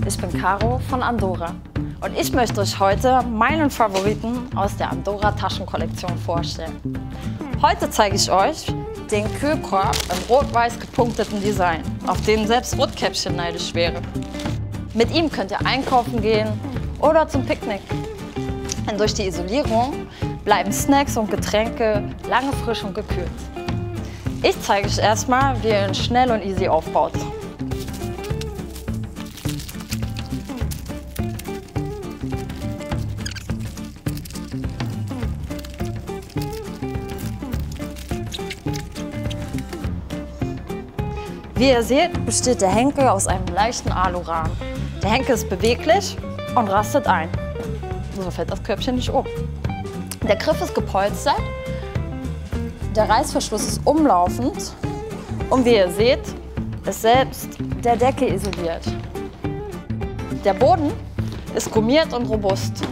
ich bin Caro von Andorra und ich möchte euch heute meinen Favoriten aus der Andorra Taschenkollektion vorstellen. Heute zeige ich euch den Kühlkorb im rot-weiß gepunkteten Design, auf den selbst Rotkäppchen neidisch wäre. Mit ihm könnt ihr einkaufen gehen oder zum Picknick. Denn durch die Isolierung bleiben Snacks und Getränke lange frisch und gekühlt. Ich zeige euch erstmal, wie ihr ihn schnell und easy aufbaut. Wie ihr seht, besteht der Henkel aus einem leichten Alurahmen. Der Henkel ist beweglich und rastet ein. So fällt das Körbchen nicht um. Der Griff ist gepolstert, der Reißverschluss ist umlaufend und wie ihr seht, ist selbst der Deckel isoliert. Der Boden ist gummiert und robust,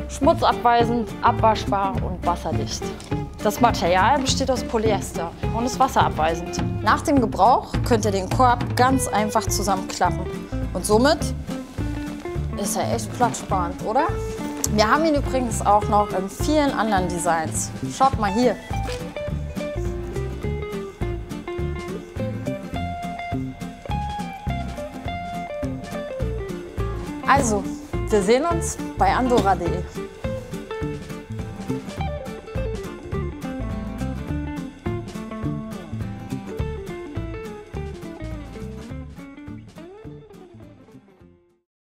schmutzabweisend, abwaschbar und wasserdicht. Das Material besteht aus Polyester und ist wasserabweisend. Nach dem Gebrauch könnt ihr den Korb ganz einfach zusammenklappen und somit ist er echt platzsparend, oder? Wir haben ihn übrigens auch noch in vielen anderen Designs. Schaut mal hier. Also, wir sehen uns bei andorra.de.